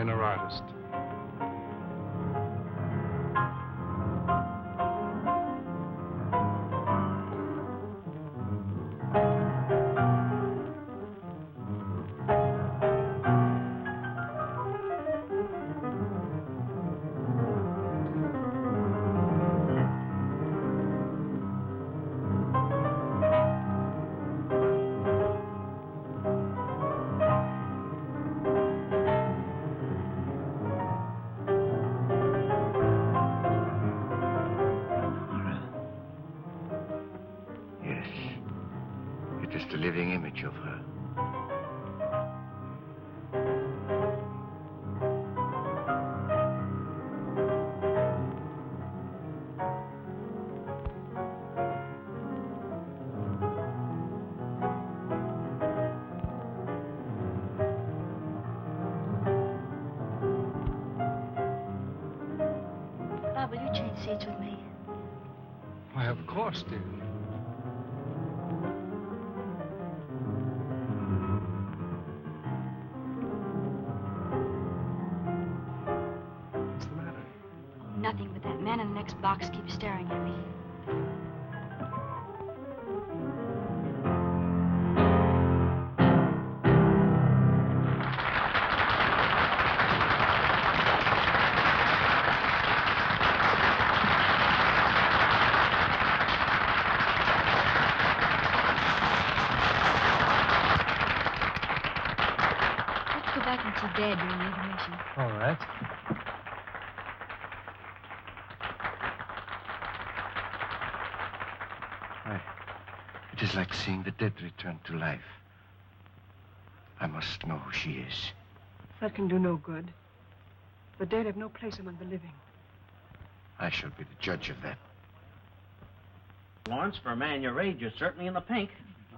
designer artist. The living image of her. Bob, will you change seats with me? Why, of course, dear. Nothing, but that man in the next box keeps staring at me. Let's go back and see Dad during the intermission. All right. It is like seeing the dead return to life. I must know who she is. That can do no good. The dead have no place among the living. I shall be the judge of that. Lawrence, for a man your age, you're certainly in the pink.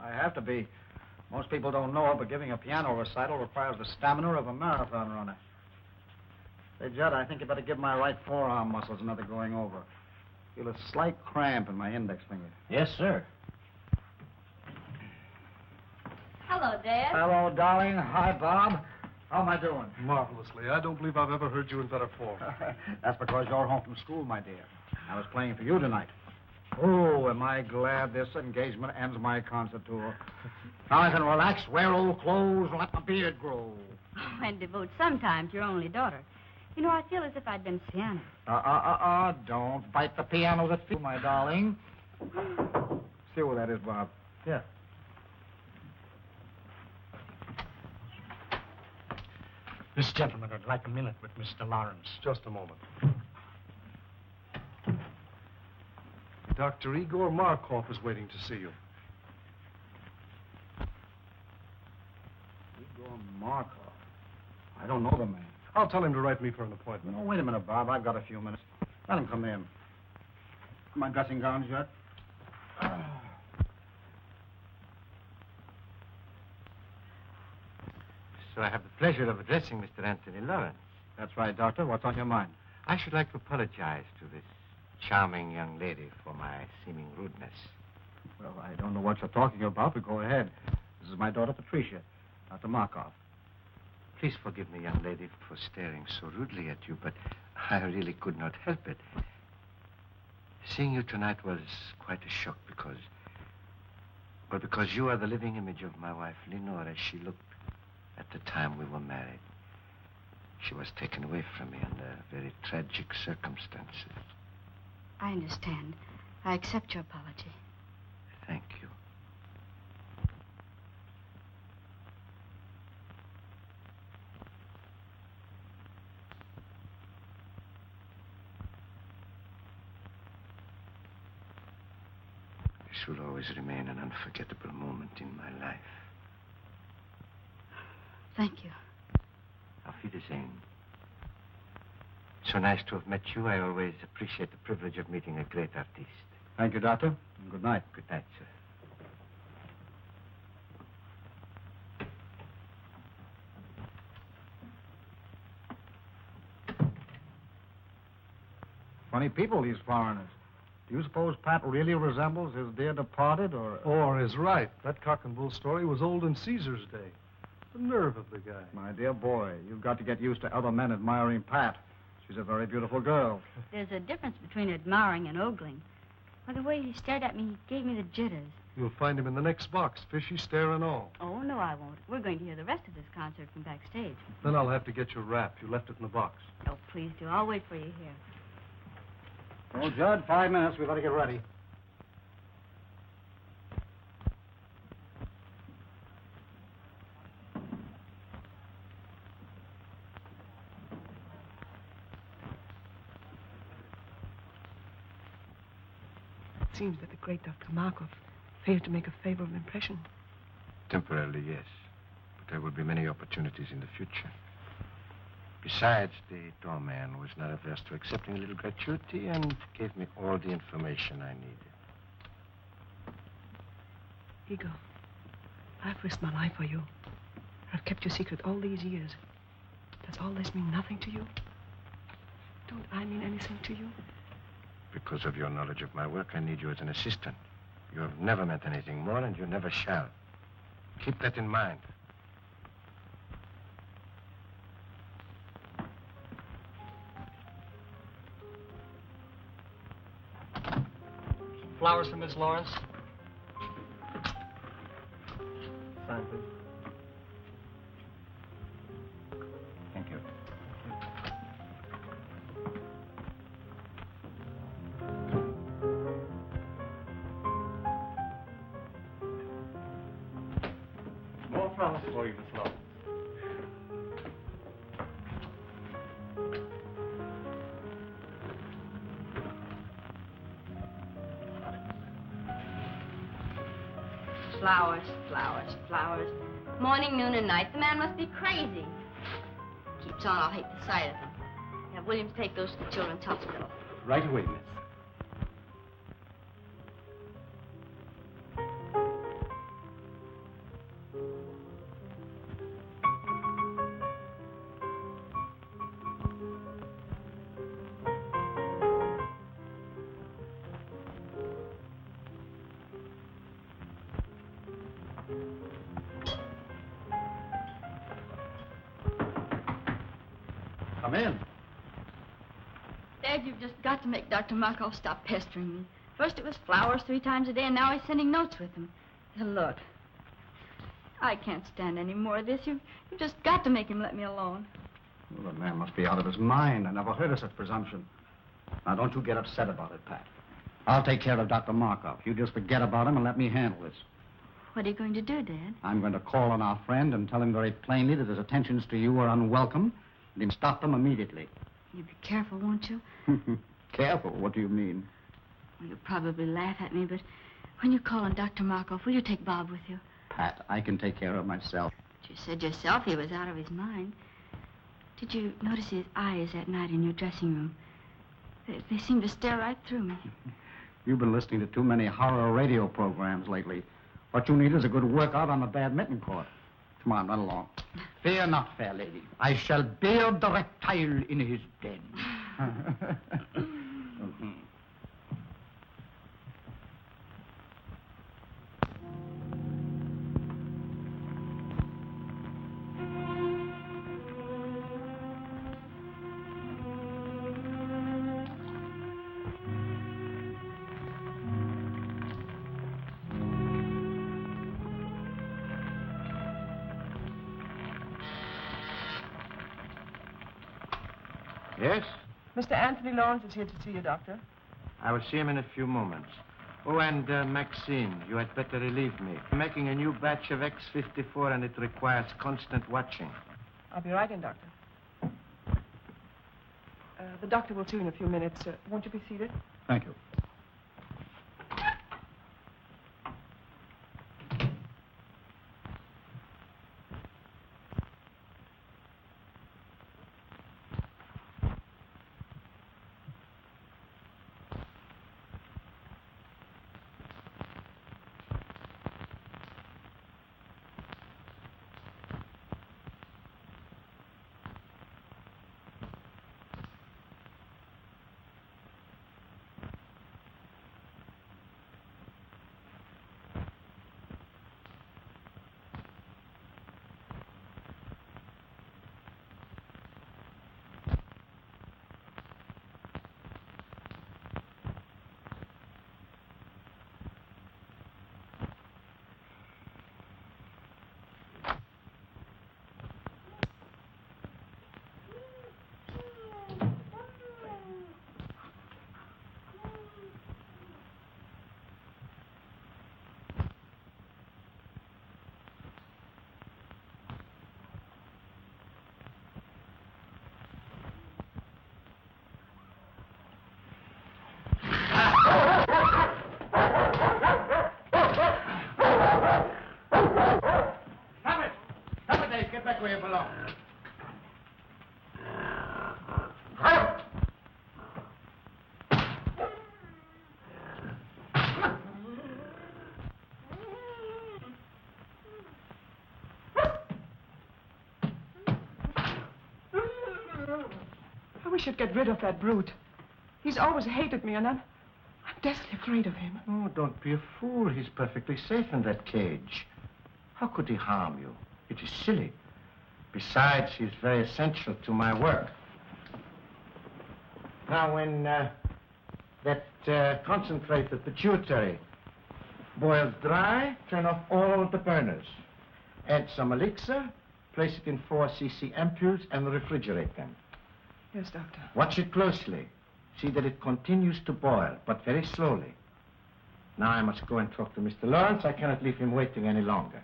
I have to be. Most people don't know it, but giving a piano recital requires the stamina of a marathon runner. Say, Judd, I think you better give my right forearm muscles another going over. Feel a slight cramp in my index finger. Yes, sir. Hello, Dad. Hello, darling. Hi, Bob. How am I doing? Marvelously. I don't believe I've ever heard you in better form. That's because you're home from school, my dear. I was playing for you tonight. Oh, am I glad this engagement ends my concert tour. Now I can relax, wear old clothes, and let my beard grow. Oh, and devote some time to your only daughter. You know, I feel as if I'd been Sienna. Don't bite the piano that feels, my darling. See where that is, Bob. Yeah. This gentleman would like a minute with Mr. Lawrence. Just a moment. Dr. Igor Markov is waiting to see you. Igor Markov? I don't know the man. I'll tell him to write me for an appointment. No, wait a minute, Bob. I've got a few minutes. Let him come in. My dressing gowns yet? So I have the pleasure of addressing Mr. Anthony Lawrence. That's right, Doctor. What's on your mind? I should like to apologize to this charming young lady for my seeming rudeness. Well, I don't know what you're talking about, but go ahead. This is my daughter, Patricia, Dr. Markov. Please forgive me, young lady, for staring so rudely at you, but I really could not help it. Seeing you tonight was quite a shock because you are the living image of my wife, Lenore, as she looked at the time we were married. She was taken away from me under very tragic circumstances. I understand. I accept your apology. Thank you. This will always remain an unforgettable moment in my life. Thank you. Auf Wiedersehen. So nice to have met you. I always appreciate the privilege of meeting a great artist. Thank you, Doctor. And good night. Good night, sir. Funny people, these foreigners. Do you suppose Pat really resembles his dear departed, or... Or is right. That cock and bull story was old in Caesar's day. The nerve of the guy. My dear boy, you've got to get used to other men admiring Pat. She's a very beautiful girl. There's a difference between admiring and ogling. By the way he stared at me, he gave me the jitters. You'll find him in the next box, fishy stare and all. Oh, no, I won't. We're going to hear the rest of this concert from backstage. Then I'll have to get your wrap. You left it in the box. Oh, please do. I'll wait for you here. Oh, Judd, 5 minutes. We better get ready. It seems that the great Dr. Markov failed to make a favorable impression. Temporarily, yes. But there will be many opportunities in the future. Besides, the doorman was not averse to accepting a little gratuity and gave me all the information I needed. Igor, I've risked my life for you. I've kept your secret all these years. Does all this mean nothing to you? Don't I mean anything to you? Because of your knowledge of my work, I need you as an assistant. You have never meant anything more, and you never shall. Keep that in mind. Flowers for Miss Lawrence. Sign, please. Thank you. More flowers for you, Miss Lawrence. Flowers, flowers, flowers. Morning, noon, and night. The man must be crazy. Keeps on, I'll hate the sight of him. Have Williams take those to the children's hospital. Right away, miss. Come in. Dad, you've just got to make Dr. Markov stop pestering me. First it was flowers 3 times a day, and now he's sending notes with them. And look, I can't stand any more of this. You've just got to make him let me alone. Well, the man must be out of his mind. I never heard of such presumption. Now, don't you get upset about it, Pat. I'll take care of Dr. Markov. You just forget about him and let me handle this. What are you going to do, Dad? I'm going to call on our friend and tell him very plainly that his attentions to you are unwelcome, and him stop them immediately. You be careful, won't you? Careful? What do you mean? Well, you'll probably laugh at me, but when you call on Dr. Markov, will you take Bob with you? Pat, I can take care of myself. But you said yourself he was out of his mind. Did you notice his eyes that night in your dressing room? They seemed to stare right through me. You've been listening to too many horror radio programs lately. What you need is a good workout on the badminton court. Come on, run along. Fear not, fair lady. I shall beard the reptile in his den. Yes? Mr. Anthony Lawrence is here to see you, Doctor. I will see him in a few moments. Oh, and Maxine, you had better relieve me. I'm making a new batch of X54, and it requires constant watching. I'll be right in, Doctor. The doctor will see you in a few minutes. Won't you be seated? Thank you. I wish you'd get rid of that brute. He's always hated me, and I'm deathly afraid of him. Oh, don't be a fool. He's perfectly safe in that cage. How could he harm you? It is silly. Besides, he's very essential to my work. Now, when that concentrated pituitary boils dry, turn off all the burners. Add some elixir, place it in 4 cc ampoules, and refrigerate them. Yes, Doctor. Watch it closely. See that it continues to boil, but very slowly. Now I must go and talk to Mr. Lawrence. I cannot leave him waiting any longer.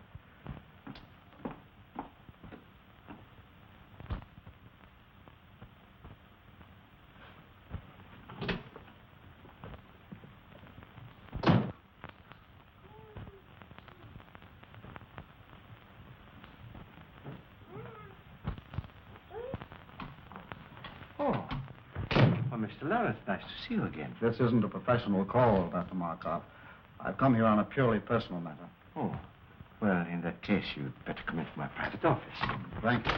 Mr. Lawrence, nice to see you again. This isn't a professional call, Dr. Markov. I've come here on a purely personal matter. Oh, well, in that case, you'd better come into my private office. Thank you.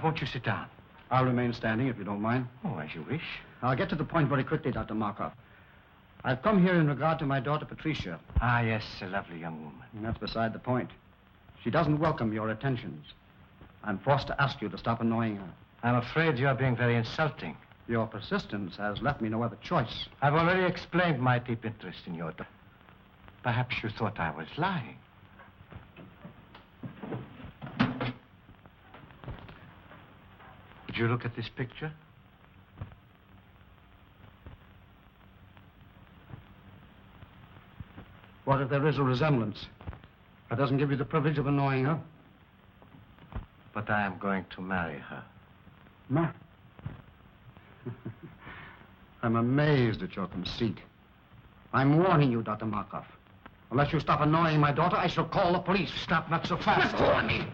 Won't you sit down? I'll remain standing, if you don't mind. Oh, as you wish. I'll get to the point very quickly, Dr. Markov. I've come here in regard to my daughter, Patricia. Ah, yes, a lovely young woman. And that's beside the point. She doesn't welcome your attentions. I'm forced to ask you to stop annoying her. I'm afraid you're being very insulting. Your persistence has left me no other choice. I've already explained my deep interest in your daughter. Perhaps you thought I was lying. Would you look at this picture? What if there is a resemblance? That doesn't give you the privilege of annoying her. But I am going to marry her. Ma? I'm amazed at your conceit. I'm warning you, Dr. Markov. Unless you stop annoying my daughter, I shall call the police. Stop, not so fast. Let go of me!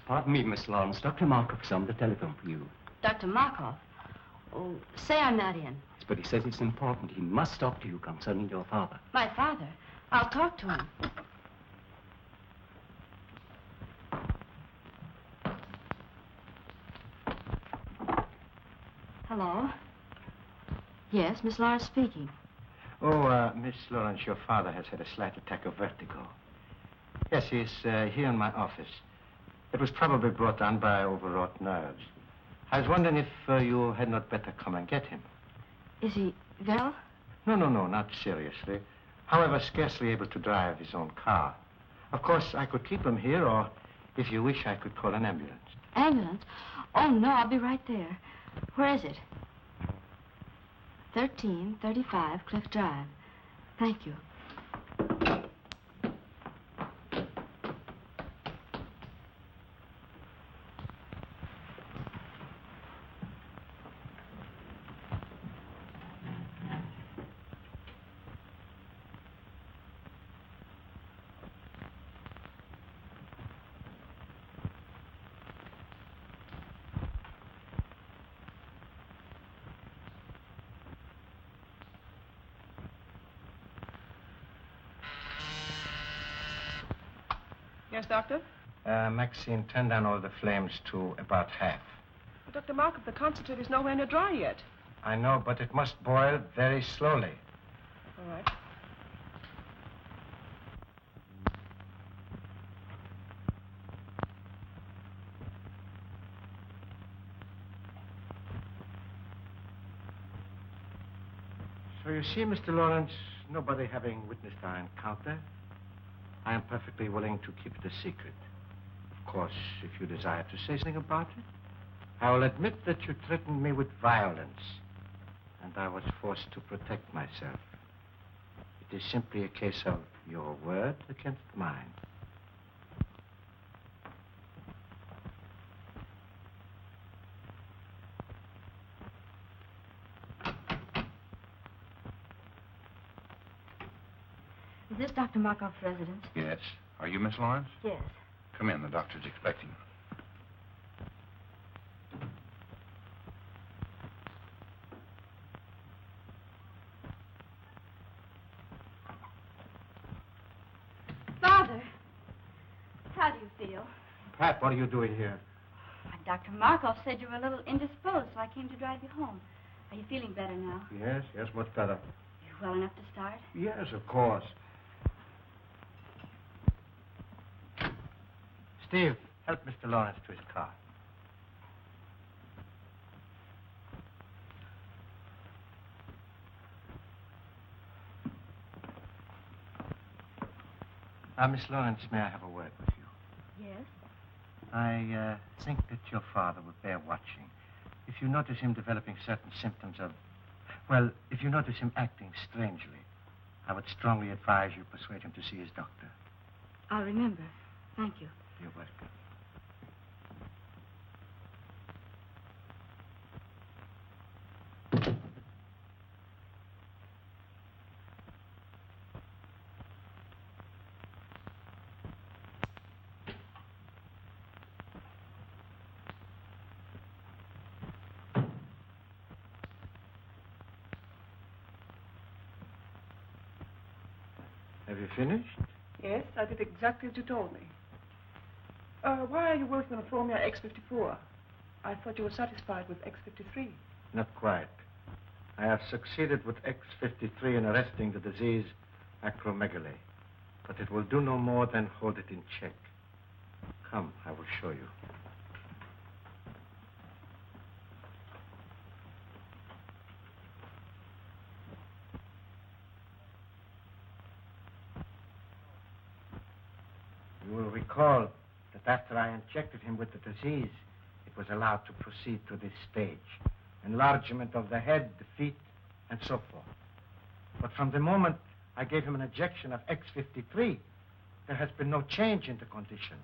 Pardon me, Miss Lawrence. Dr. Markov's on the telephone for you. Dr. Markov? Oh, say I'm not in. But he says it's important. He must talk to you concerning your father. My father? I'll talk to him. Hello? Yes, Miss Lawrence speaking. Oh, Miss Lawrence, your father has had a slight attack of vertigo. Yes, he's here in my office. It was probably brought on by overwrought nerves. I was wondering if you had not better come and get him. Is he well? No, not seriously. However, scarcely able to drive his own car. Of course, I could keep him here, or if you wish, I could call an ambulance. Ambulance? Oh, no, I'll be right there. Where is it? 1335 Cliff Drive. Thank you. Yes, Doctor? Maxine, turn down all the flames to about half. But Dr. Markov, the concentrate is nowhere near dry yet. I know, but it must boil very slowly. All right. So you see, Mr. Lawrence, nobody having witnessed our encounter, I am perfectly willing to keep it a secret. Of course, if you desire to say something about it, I will admit that you threatened me with violence, and I was forced to protect myself. It is simply a case of your word against mine. Is this Dr. Markov's residence? Yes. Are you Miss Lawrence? Yes. Come in. The doctor's expecting. Father, how do you feel? Pat, what are you doing here? Dr. Markov said you were a little indisposed, so I came to drive you home. Are you feeling better now? Yes, much better. You well enough to start? Yes, of course. Steve, help Mr. Lawrence to his car. Miss Lawrence, may I have a word with you? Yes. I think that your father would bear watching. If you notice him developing certain symptoms of... Well, if you notice him acting strangely, I would strongly advise you persuade him to see his doctor. I'll remember. Thank you. You're welcome. Have you finished? Yes, I did exactly as you told me. Why are you working on a Formula X54? I thought you were satisfied with X53. Not quite. I have succeeded with X53 in arresting the disease acromegaly. But it will do no more than hold it in check. Come, I will show you. You will recall that after I injected him with the disease, it was allowed to proceed to this stage. Enlargement of the head, the feet, and so forth. But from the moment I gave him an injection of X53, there has been no change in the condition.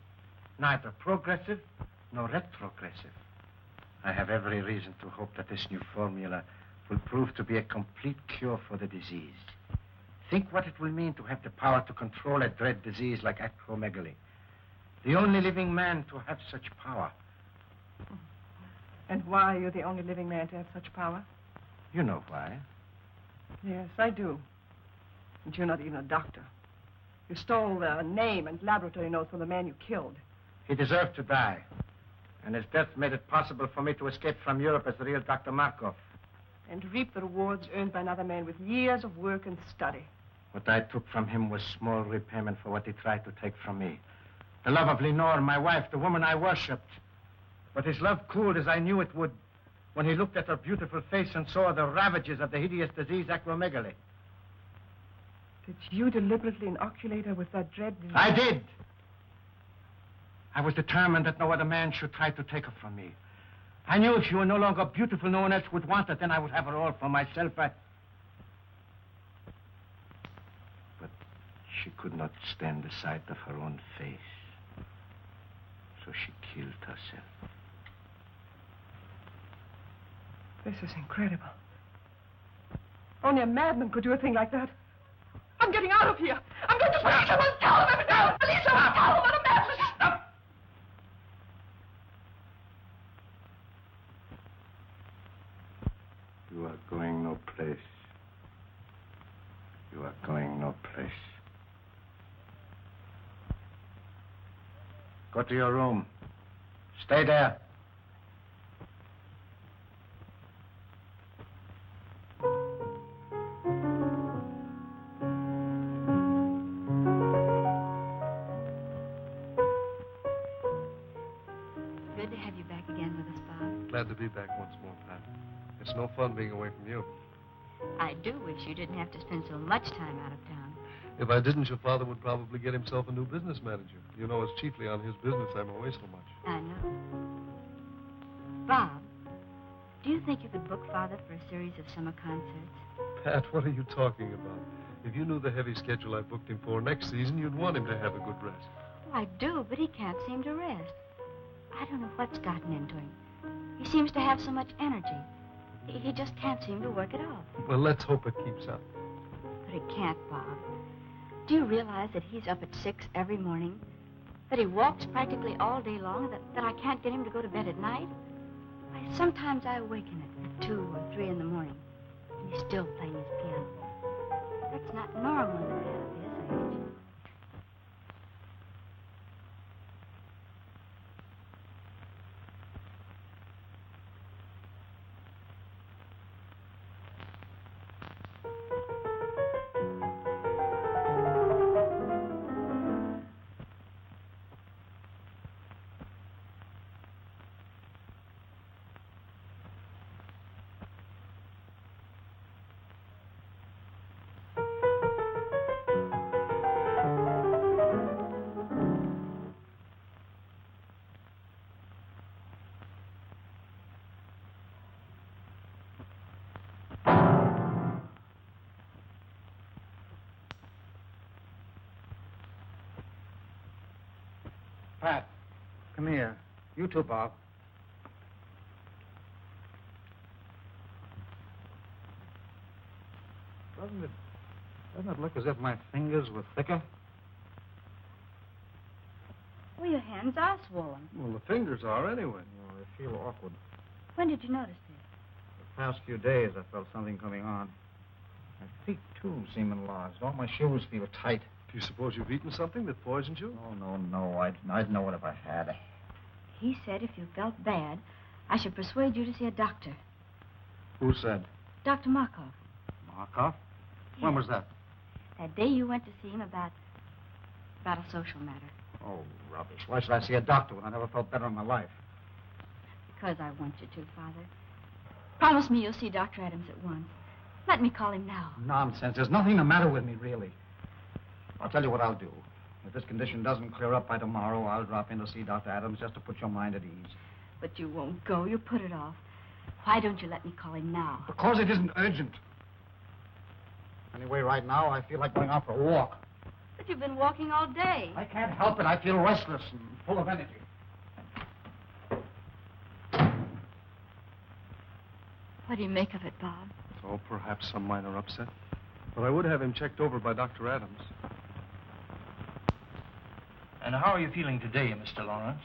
Neither progressive nor retrogressive. I have every reason to hope that this new formula will prove to be a complete cure for the disease. Think what it will mean to have the power to control a dread disease like acromegaly. The only living man to have such power. And why are you the only living man to have such power? You know why. Yes, I do. But you're not even a doctor. You stole the name and laboratory notes from the man you killed. He deserved to die. And his death made it possible for me to escape from Europe as the real Dr. Markov. and reap the rewards earned by another man with years of work and study. What I took from him was small repayment for what he tried to take from me. The love of Lenore, my wife, the woman I worshipped. But his love cooled as I knew it would when he looked at her beautiful face and saw the ravages of the hideous disease, acromegaly. Did you deliberately inoculate her with that dread disease? I did. I was determined that no other man should try to take her from me. I knew if she were no longer beautiful, no one else would want her. Then I would have her all for myself. But she could not stand the sight of her own face. So she killed herself. This is incredible. Only a madman could do a thing like that. I'm getting out of here. I'm going to police. I will tell them everything. Police, I will tell them what a madman. Stop. You are going no place. You are going no place. Go to your room. Stay there. Good to have you back again with us, Bob. Glad to be back once more, Pat. It's no fun being away from you. I do wish you didn't have to spend so much time out of town. If I didn't, your father would probably get himself a new business manager. You know, it's chiefly on his business I'm away so much. I know. Bob, do you think you could book Father for a series of summer concerts? Pat, what are you talking about? If you knew the heavy schedule I booked him for next season, you'd want him to have a good rest. Oh, I do, but he can't seem to rest. I don't know what's gotten into him. He seems to have so much energy. He just can't seem to work it off. Well, let's hope it keeps up. But he can't, Bob. Do you realize that he's up at 6 every morning? That he walks practically all day long? That I can't get him to go to bed at night? Sometimes I awaken at 2 or 3 in the morning, and he's still playing his piano. That's not normal in a man of his age. Pat, come here. You too, Bob. Doesn't it look as if my fingers were thicker? Well, your hands are swollen. Well, the fingers are anyway. Oh, I feel awkward. When did you notice this? The past few days, I felt something coming on. My feet, too, seem enlarged. All my shoes feel tight. Do you suppose you've eaten something that poisoned you? Oh, no. I'd know it if I had. He said if you felt bad, I should persuade you to see a doctor. Who said? Dr. Markov. Markov? When was that? That day you went to see him about a social matter. Oh, rubbish. Why should I see a doctor when I never felt better in my life? Because I want you to, Father. Promise me you'll see Dr. Adams at once. Let me call him now. Nonsense. There's nothing the matter with me, really. I'll tell you what I'll do. If this condition doesn't clear up by tomorrow, I'll drop in to see Dr. Adams just to put your mind at ease. But you won't go. You put it off. Why don't you let me call him now? Because it isn't urgent. Anyway, right now, I feel like going out for a walk. But you've been walking all day. I can't help it. I feel restless and full of energy. What do you make of it, Bob? Oh, perhaps some minor upset. But I would have him checked over by Dr. Adams. And how are you feeling today, Mr. Lawrence?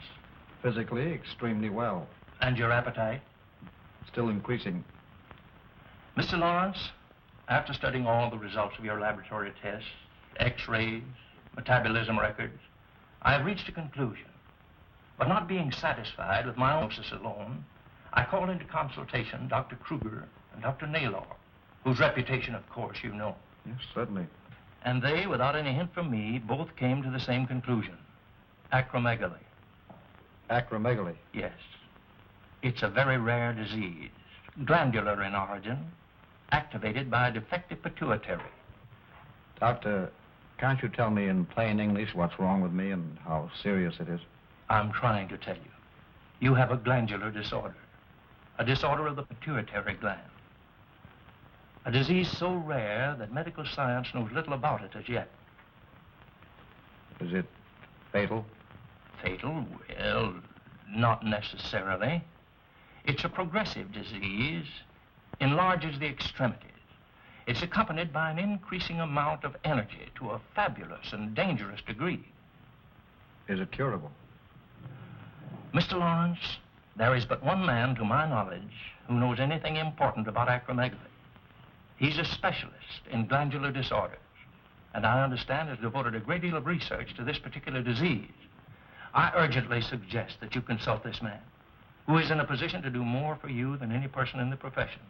Physically, extremely well. And your appetite? Still increasing. Mr. Lawrence, after studying all the results of your laboratory tests, X-rays, metabolism records, I have reached a conclusion. But not being satisfied with my diagnosis alone, I called into consultation Dr. Kruger and Dr. Naylor, whose reputation, of course, you know. Yes, certainly. And they, without any hint from me, both came to the same conclusion. Acromegaly. Acromegaly? Yes. It's a very rare disease, glandular in origin, activated by a defective pituitary. Doctor, can't you tell me in plain English what's wrong with me and how serious it is? I'm trying to tell you. You have a glandular disorder, a disorder of the pituitary gland. A disease so rare that medical science knows little about it as yet. Is it fatal? Fatal? Well, not necessarily. It's a progressive disease, enlarges the extremities. It's accompanied by an increasing amount of energy to a fabulous and dangerous degree. Is it curable? Mr. Lawrence, there is but one man, to my knowledge, who knows anything important about acromegaly. He's a specialist in glandular disorders, and I understand has devoted a great deal of research to this particular disease. I urgently suggest that you consult this man, who is in a position to do more for you than any person in the profession.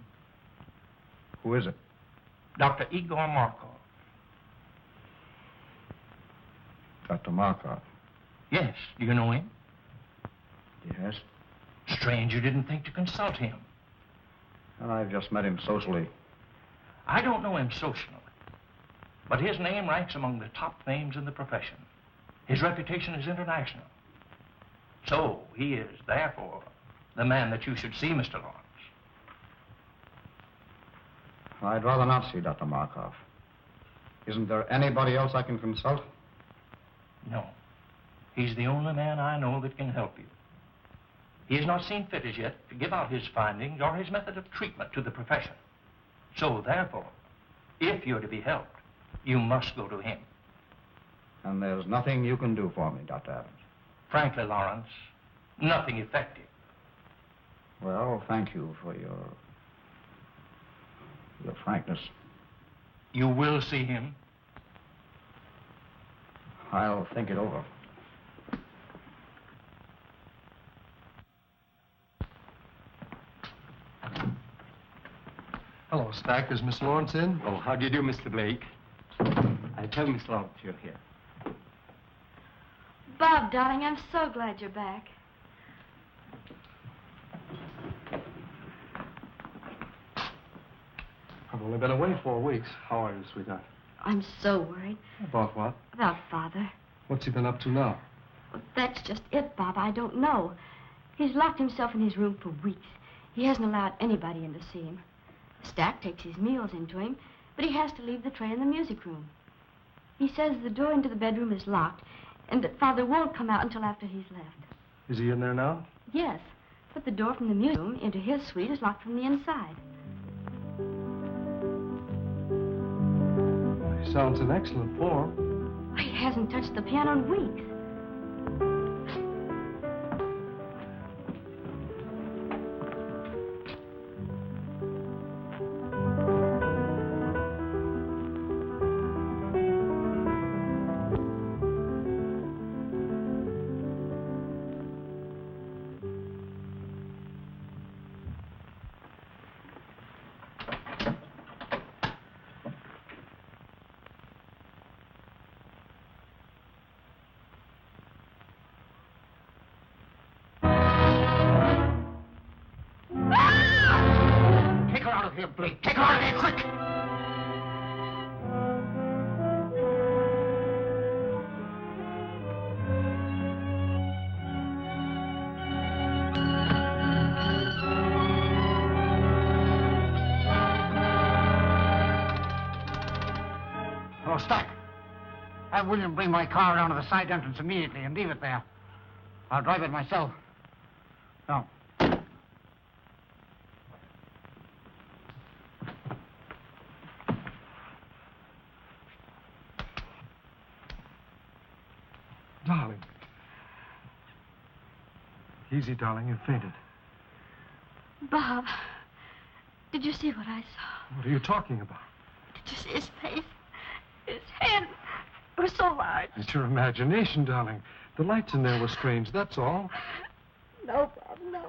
Who is it? Dr. Igor Markov. Dr. Markov? Yes, do you know him? Yes. Strange you didn't think to consult him. Well, I've just met him socially. I don't know him socially, but his name ranks among the top names in the profession. His reputation is international. So he is, therefore, the man that you should see, Mr. Lawrence. I'd rather not see Dr. Markov. Isn't there anybody else I can consult? No. He's the only man I know that can help you. He has not seen fit as yet to give out his findings or his method of treatment to the profession. So, therefore, if you're to be helped, you must go to him. And there's nothing you can do for me, Dr. Adams? Frankly, Lawrence, nothing effective. Well, thank you for your frankness. You will see him? I'll think it over. Hello, Stack. Is Miss Lawrence in? Oh, how do you do, Mr. Blake? I'll tell Miss Lawrence you're here. Bob, darling, I'm so glad you're back. I've only been away 4 weeks. How are you, sweetheart? I'm so worried. About what? About Father. What's he been up to now? Well, that's just it, Bob. I don't know. He's locked himself in his room for weeks. He hasn't allowed anybody in to see him. Stack takes his meals into him, but he has to leave the tray in the music room. He says the door into the bedroom is locked and that Father won't come out until after he's left. Is he in there now? Yes, but the door from the music room into his suite is locked from the inside. He sounds in excellent form. He hasn't touched the piano in weeks. Blake, take her out of here, quick! Hello, Stack. Have William bring my car around to the side entrance immediately and leave it there. I'll drive it myself. No. Darling. Easy, darling. You fainted. Bob, did you see what I saw? What are you talking about? Did you see his face? His head was so large. It's your imagination, darling. The lights in there were strange, that's all. No, Bob, no.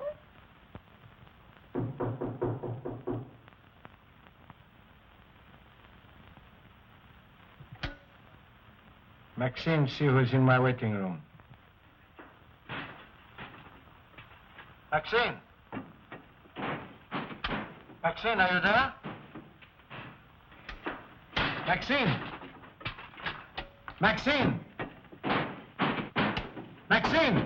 Maxine, see who's in my waiting room. Maxine! Maxine, are you there? Maxine! Maxine! Maxine!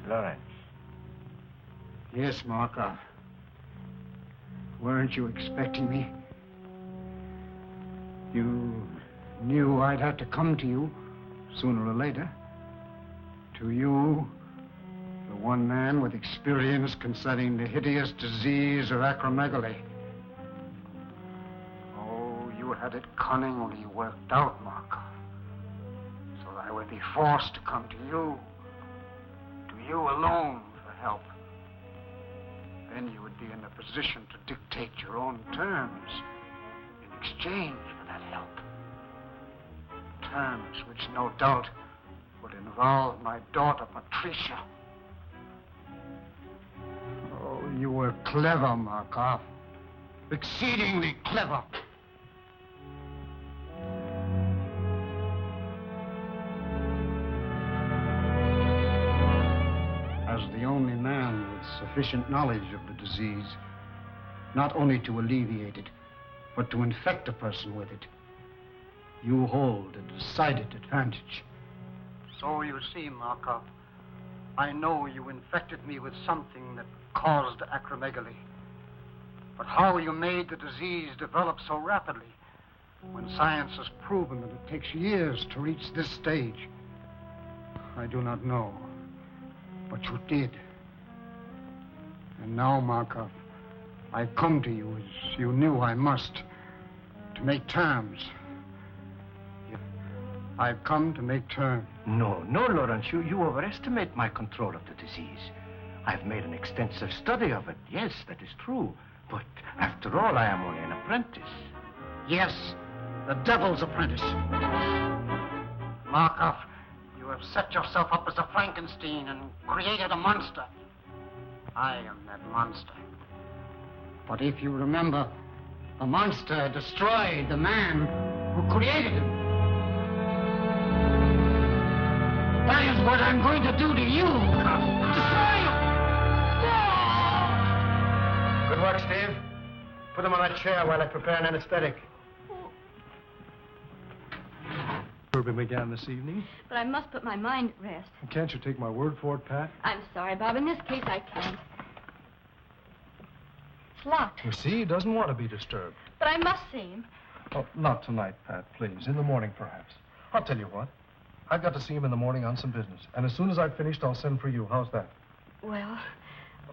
Lawrence. Yes, Markov. Weren't you expecting me? You knew I'd have to come to you sooner or later. To you, the one man with experience concerning the hideous disease of acromegaly. Oh, you had it cunningly worked out, Markov. So that I would be forced to come to you. You alone for help. Then you would be in a position to dictate your own terms in exchange for that help. Terms which no doubt would involve my daughter, Patricia. Oh, you were clever, Markov. Exceedingly clever. The only man with sufficient knowledge of the disease, not only to alleviate it, but to infect a person with it, you hold a decided advantage. So you see, Markov, I know you infected me with something that caused acromegaly. But how you made the disease develop so rapidly, when science has proven that it takes years to reach this stage, I do not know. But you did. And now, Markov, I come to you as you knew I must, to make terms. I've come to make terms. No, Lawrence, you overestimate my control of the disease. I've made an extensive study of it. Yes, that is true. But after all, I am only an apprentice. Yes, the devil's apprentice. Markov, you have set yourself up as a Frankenstein and created a monster. I am that monster. But if you remember, the monster destroyed the man who created him. That is what I'm going to do to you. Destroy you! Good work, Steve. Put him on that chair while I prepare an anesthetic. Surgery began this evening. But I must put my mind at rest. Can't you take my word for it, Pat? I'm sorry, Bob. In this case, I can't. It's locked. You see, he doesn't want to be disturbed. But I must see him. Oh, not tonight, Pat, please. In the morning, perhaps. I'll tell you what. I've got to see him in the morning on some business. And as soon as I've finished, I'll send for you. How's that? Well,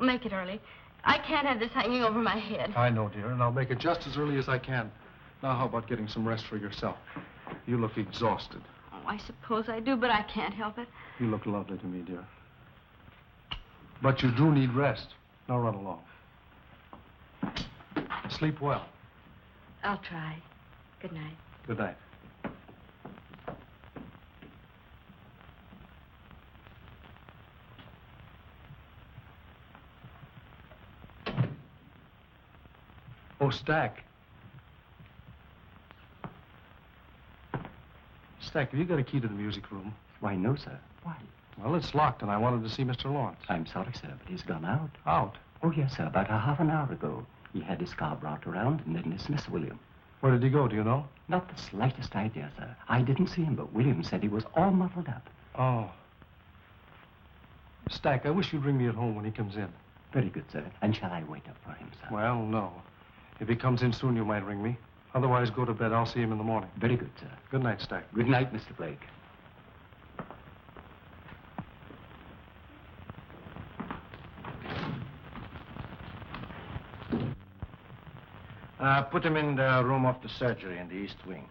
make it early. I can't have this hanging over my head. I know, dear, and I'll make it just as early as I can. Now, how about getting some rest for yourself? You look exhausted. Oh, I suppose I do, but I can't help it. You look lovely to me, dear. But you do need rest. Now run along. Sleep well. I'll try. Good night. Good night. Oh, Stack. Stack, have you got a key to the music room? Why, no, sir. Why? Well, it's locked, and I wanted to see Mr. Lawrence. I'm sorry, sir, but he's gone out. Out? Oh, yes, sir, about a half an hour ago. He had his car brought around and then dismissed William. Where did he go, do you know? Not the slightest idea, sir. I didn't see him, but William said he was all muffled up. Oh. Stack, I wish you'd ring me at home when he comes in. Very good, sir. And shall I wait up for him, sir? Well, no. If he comes in soon, you might ring me. Otherwise, go to bed. I'll see him in the morning. Very good, sir. Good night, Stack. Good night, Mr. Blake. Put him in the room of the surgery in the east wing.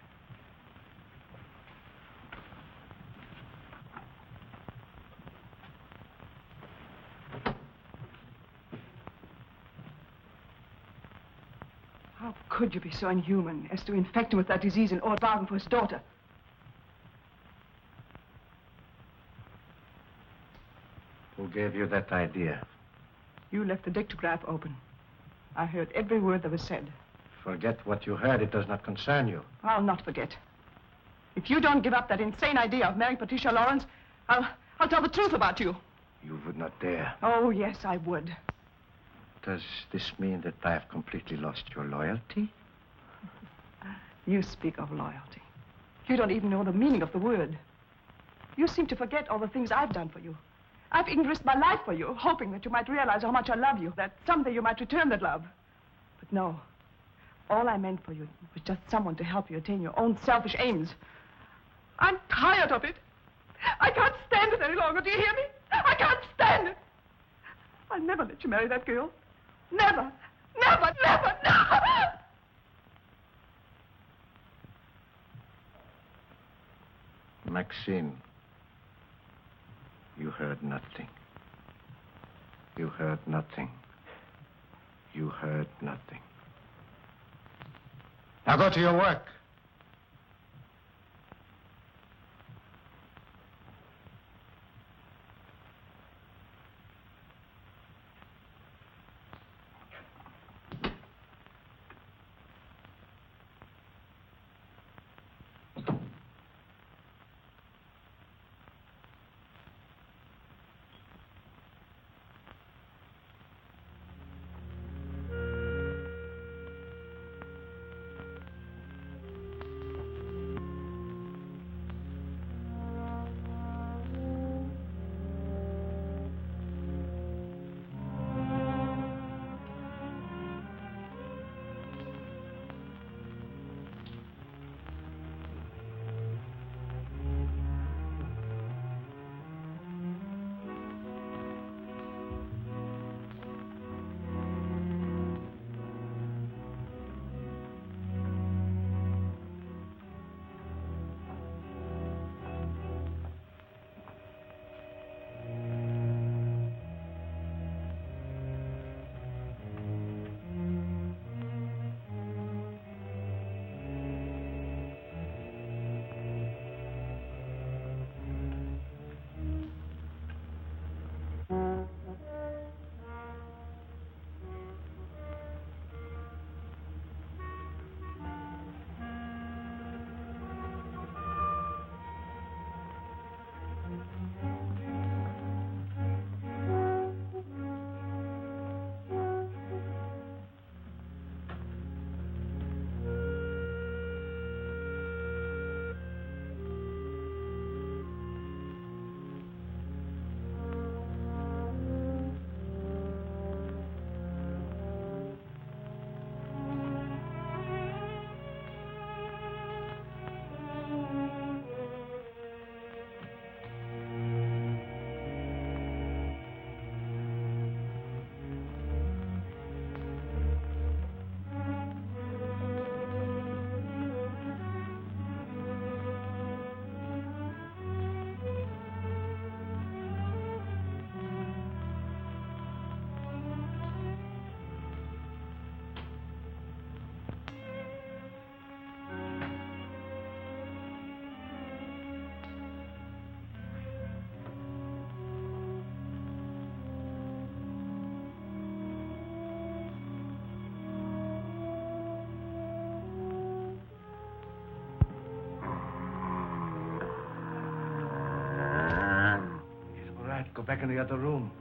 How could you be so inhuman as to infect him with that disease in order to bargain for his daughter? Who gave you that idea? You left the dictograph open. I heard every word that was said. Forget what you heard. It does not concern you. I'll not forget. If you don't give up that insane idea of marrying Patricia Lawrence, I'll tell the truth about you. You would not dare. Oh, yes, I would. Does this mean that I have completely lost your loyalty? You speak of loyalty. You don't even know the meaning of the word. You seem to forget all the things I've done for you. I've even risked my life for you, hoping that you might realize how much I love you, that someday you might return that love. But no. All I meant for you was just someone to help you attain your own selfish aims. I'm tired of it. I can't stand it any longer. Do you hear me? I can't stand it. I'll never let you marry that girl. Never. Never, never, never. Maxine, you heard nothing. You heard nothing. You heard nothing. Now go to your work. Go back in the other room.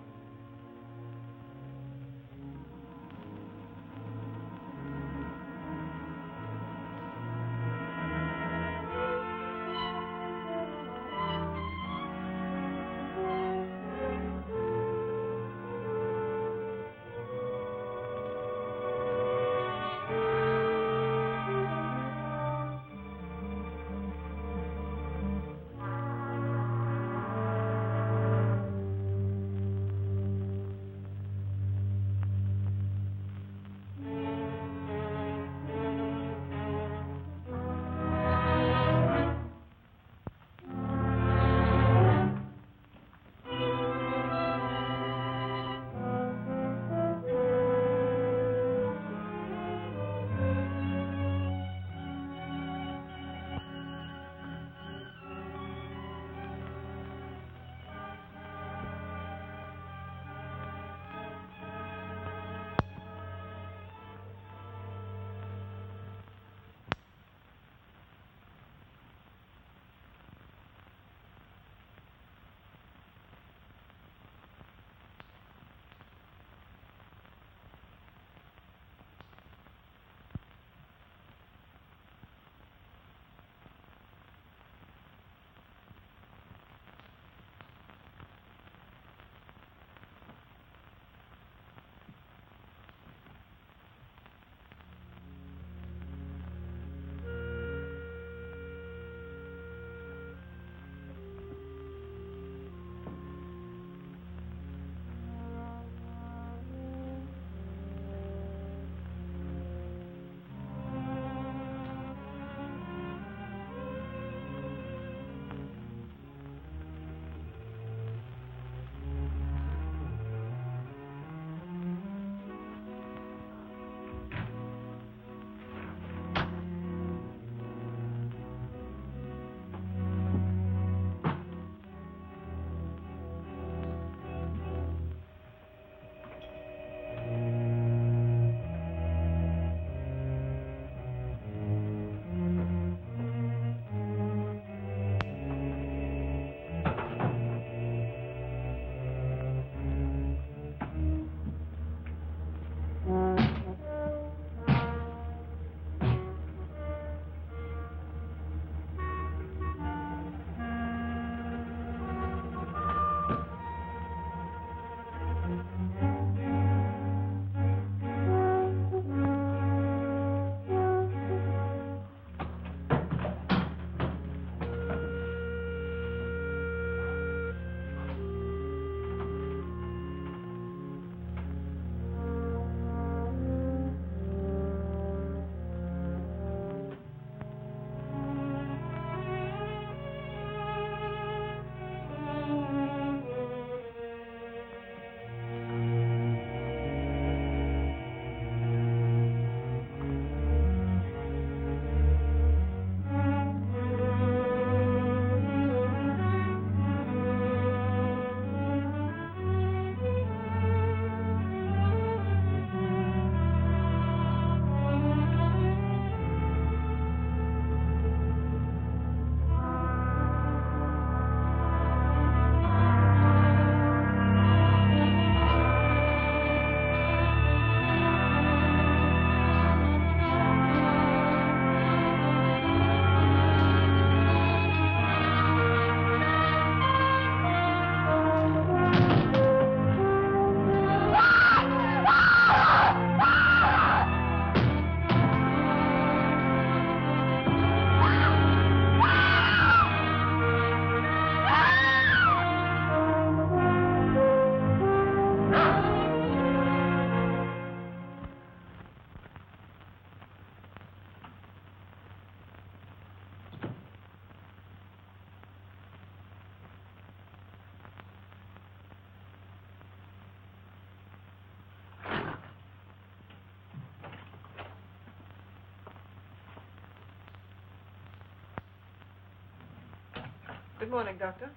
Good morning, Doctor.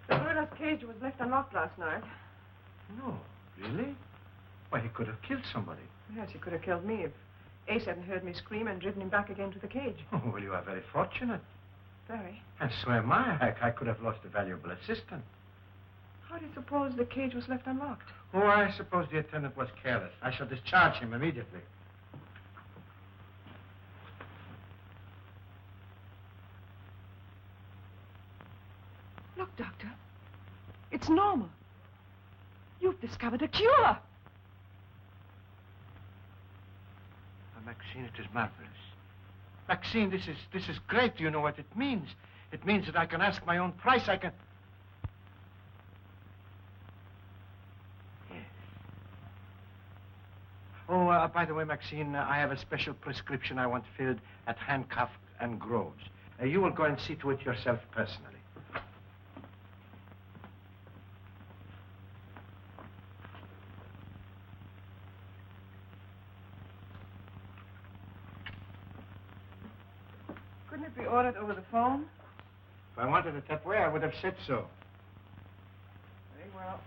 The murderer's cage was left unlocked last night. No, really? Why, he could have killed somebody. Yes, he could have killed me if Ace hadn't heard me scream and driven him back again to the cage. Oh, well, you are very fortunate. Very. And so am I. I could have lost a valuable assistant. How do you suppose the cage was left unlocked? Oh, I suppose the attendant was careless. I shall discharge him immediately. Look, Doctor. It's normal. You've discovered a cure. Maxine, it is marvelous. Maxine, this is great. Do you know what it means? It means that I can ask my own price. I can... Yes. Oh, by the way, Maxine, I have a special prescription I want filled at Handcuff and Groves. You will go and see to it yourself personally. Couldn't it be ordered over the phone? If I wanted it that way, I would have said so. Very well.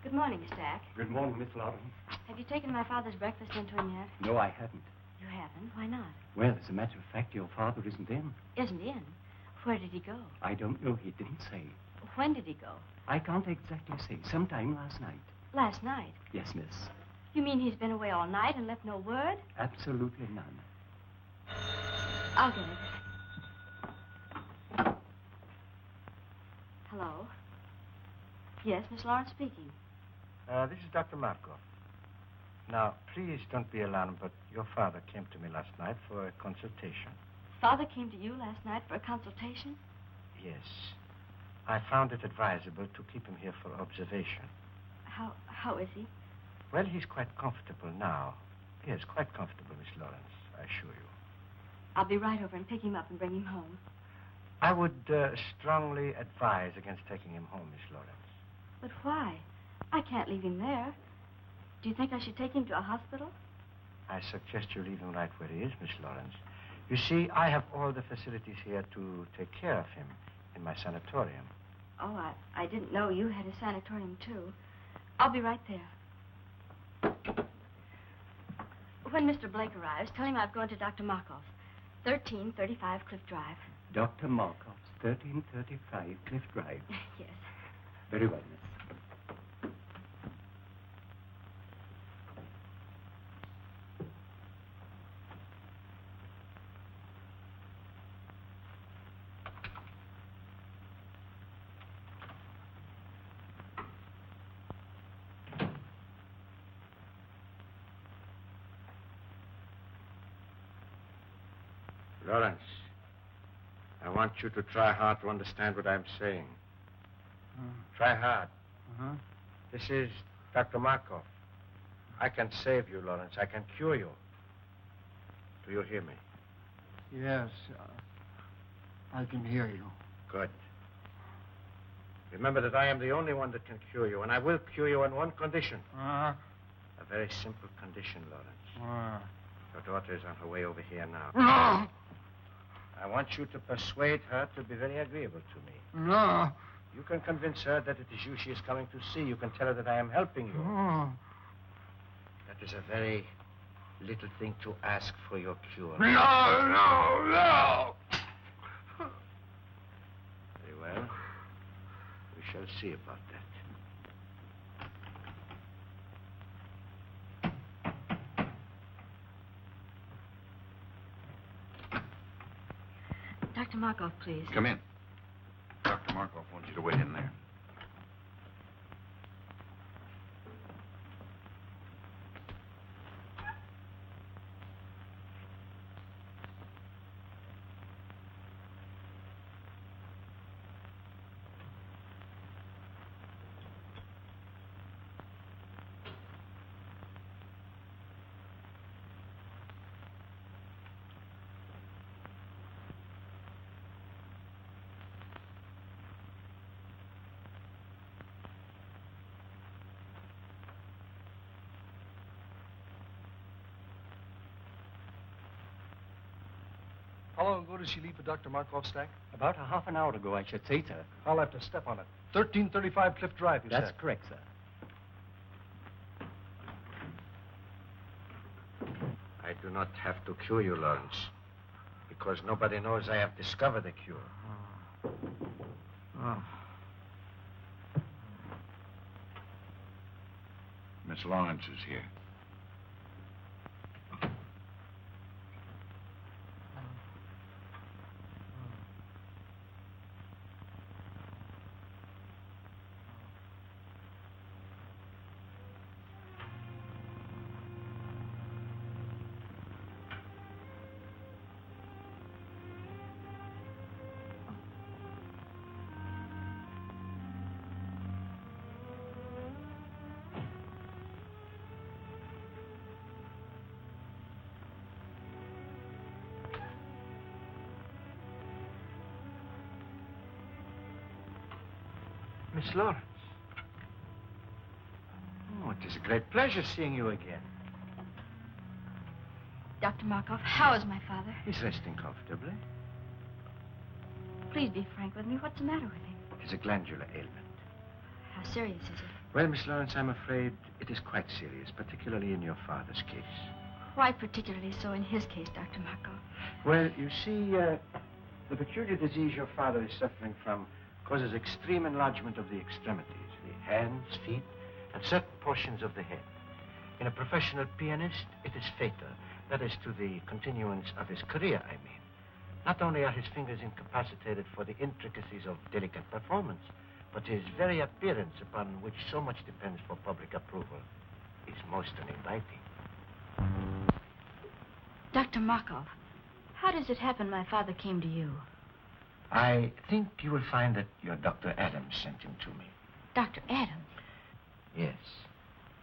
Good morning, Mr. Ack. Good morning, Miss Lawrence. Have you taken my father's breakfast into him yet? No, I haven't. You haven't? Why not? Well, as a matter of fact, your father isn't in. Isn't in? Where did he go? I don't know. He didn't say. When did he go? I can't exactly say. Sometime last night. Last night. Yes, miss. You mean he's been away all night and left no word? Absolutely none. I'll get it. Hello? Yes, Miss Lawrence speaking. This is Dr. Markov. Now, please don't be alarmed, but your father came to me last night for a consultation. Father came to you last night for a consultation? Yes. I found it advisable to keep him here for observation. How is he? Well, he's quite comfortable now. Yes, quite comfortable, Miss Lawrence, I assure you. I'll be right over and pick him up and bring him home. I would strongly advise against taking him home, Miss Lawrence. But why? I can't leave him there. Do you think I should take him to a hospital? I suggest you leave him right where he is, Miss Lawrence. You see, I have all the facilities here to take care of him in my sanatorium. Oh, I didn't know you had a sanatorium, too. I'll be right there. When Mr. Blake arrives, tell him I've gone to Dr. Markov's, 1335 Cliff Drive. Dr. Markov's, 1335 Cliff Drive. Yes. Very well, miss. Lawrence, I want you to try hard to understand what I'm saying. Try hard. Uh-huh. This is Dr. Markov. I can save you, Lawrence. I can cure you. Do you hear me? Yes, I can hear you. Good. Remember that I am the only one that can cure you, and I will cure you on one condition. Uh, A very simple condition, Lawrence. uh, Your daughter is on her way over here now. no, I want you to persuade her to be very agreeable to me. no. You can convince her that it is you she is coming to see. You can tell her that I am helping you. Oh. That is a very little thing to ask for your cure. No, no, no. Very well. We shall see about that. Dr. Markov, please. Come in. Dr. Markov wants you to wait in there. How long ago did she leave for Dr. Markov's stack? About a half an hour ago, I should say, sir. I'll have to step on it. 1335 Cliff Drive, you That's said. correct, sir. I do not have to cure you, Lawrence, because nobody knows I have discovered a cure. Miss Lawrence is here. Miss Lawrence. Oh, it is a great pleasure seeing you again. Dr. Markov, how is my father? He's resting comfortably. Please be frank with me. What's the matter with him? It is a glandular ailment. How serious is it? Well, Miss Lawrence, I'm afraid it is quite serious, particularly in your father's case. Why particularly so in his case, Dr. Markov? Well, you see, the peculiar disease your father is suffering from causes extreme enlargement of the extremities, the hands, feet, and certain portions of the head. In a professional pianist, it is fatal. That is to the continuance of his career, I mean. Not only are his fingers incapacitated for the intricacies of delicate performance, but his very appearance, upon which so much depends for public approval, is most uninviting. Dr. Markov, how does it happen my father came to you? I think you will find that your Dr. Adams sent him to me. Dr. Adams? Yes.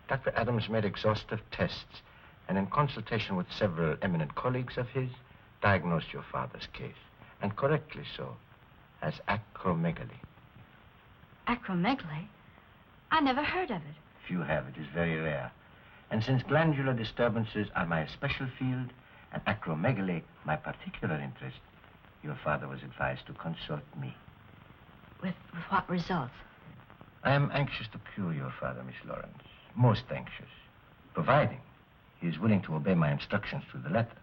Dr. Adams made exhaustive tests, and in consultation with several eminent colleagues of his, diagnosed your father's case, and correctly so, as acromegaly. Acromegaly? I never heard of it. Few have. It is very rare. And since glandular disturbances are my special field, and acromegaly my particular interest, your father was advised to consult me. With what results? I am anxious to cure your father, Miss Lawrence. Most anxious. Providing he is willing to obey my instructions to the letter.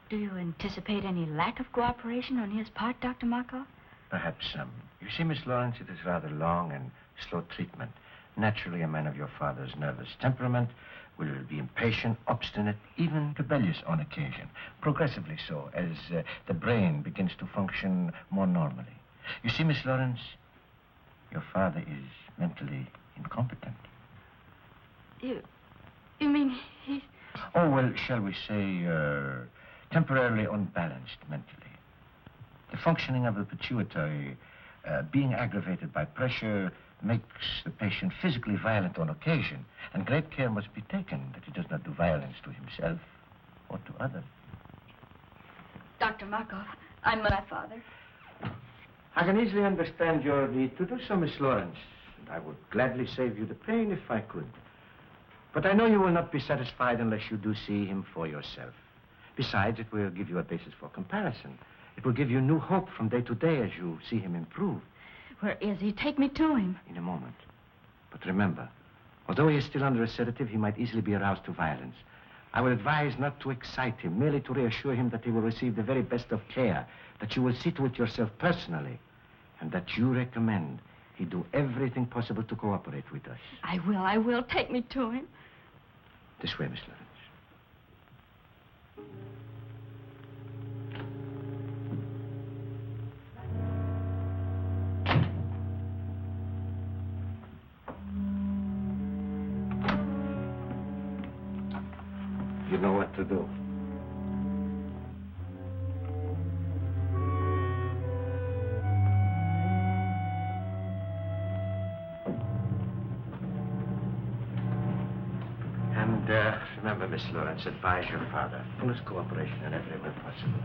Do you anticipate any lack of cooperation on his part, Dr. Markov? Perhaps some. You see, Miss Lawrence, it is rather long and slow treatment. Naturally, a man of your father's nervous temperament will be impatient, obstinate, even rebellious on occasion. Progressively so, as the brain begins to function more normally. You see, Miss Lawrence, your father is mentally incompetent. You mean he's... Oh, well, shall we say, temporarily unbalanced mentally. The functioning of the pituitary, being aggravated by pressure, makes the patient physically violent on occasion, and great care must be taken that he does not do violence to himself or to others. Dr. Markov, I'm my father. I can easily understand your need to do so, Miss Lawrence, and I would gladly save you the pain if I could. But I know you will not be satisfied unless you do see him for yourself. Besides, it will give you a basis for comparison. It will give you new hope from day to day as you see him improve. Where is he? Take me to him. In a moment. But remember, although he is still under a sedative, he might easily be aroused to violence. I will advise not to excite him, merely to reassure him that he will receive the very best of care, that you will see to it yourself personally, and that you recommend he do everything possible to cooperate with us. I will. Take me to him. This way, Miss Lawrence. you know what to do. And remember, Miss Lawrence, advise your father. Fullest cooperation in every way possible.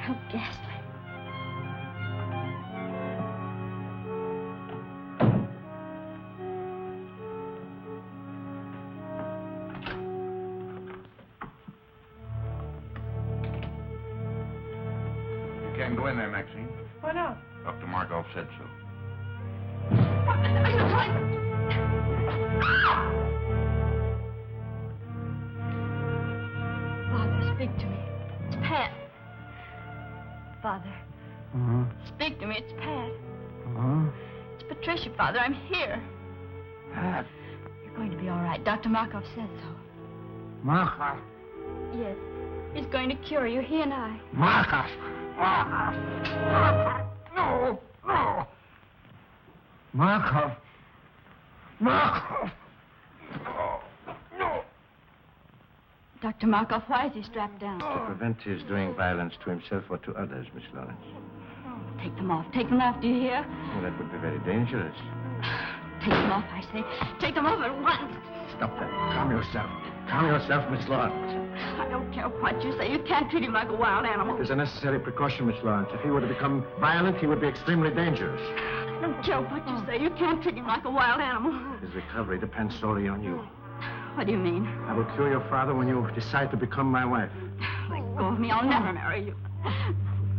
How ghastly. You can't go in there, Maxine. Why not? Dr. Markov said so. What are you trying? Father, speak to me. It's Pat. Father, speak to me. It's Pat. It's Patricia, Father. I'm here. Pat. You're going to be all right. Dr. Markov said so. Markov. Yes. He's going to cure you, he and I. Markov. No, no. Markov. Markov. No, no. Dr. Markov, why is he strapped down? To prevent his doing violence to himself or to others, Miss Lawrence. Take them off. Take them off, do you hear? Well, that would be very dangerous. Take them off, I say. Take them off at once. Stop that. Calm yourself. Calm yourself, Miss Lawrence. I don't care what you say. You can't treat him like a wild animal. It's a necessary precaution, Miss Lawrence. If he were to become violent, he would be extremely dangerous. I don't care what you say. You can't treat him like a wild animal. His recovery depends solely on you. What do you mean? I will cure your father when you decide to become my wife. Let go of me. I'll never marry you.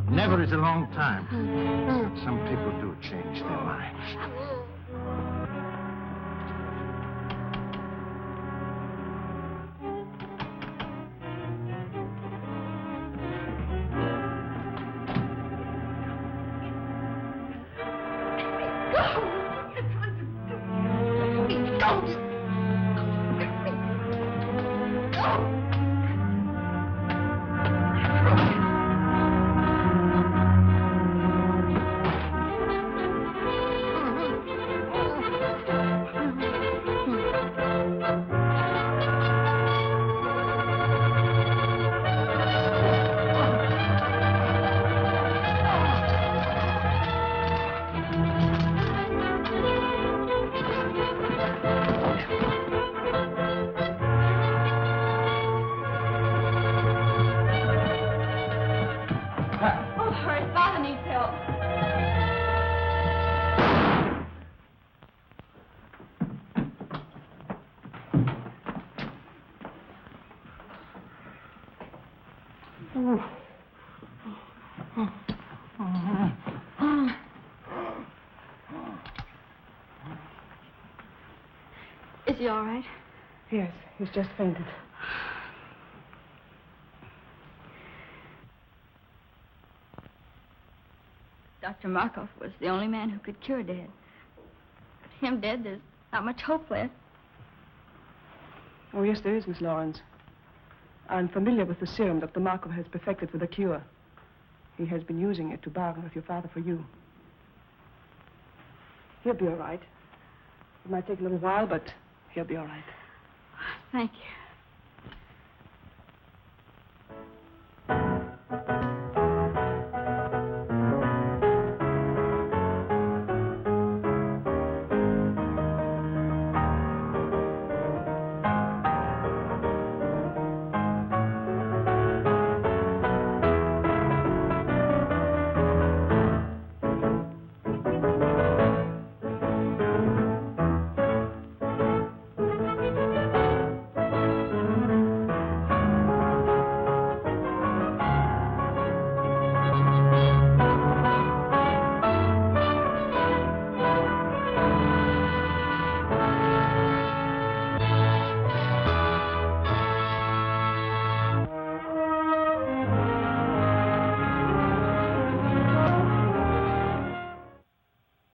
Never is a long time. But some people do change their minds. Oh, hurry. Father needs help. Is he all right? Yes, he's just fainted. Dr. Markov was the only man who could cure Dad. But him dead, there's not much hope left. Oh, yes, there is, Miss Lawrence. I'm familiar with the serum Dr. Markov has perfected for the cure. He has been using it to bargain with your father for you. He'll be all right. It might take a little while, but he'll be all right. Thank you.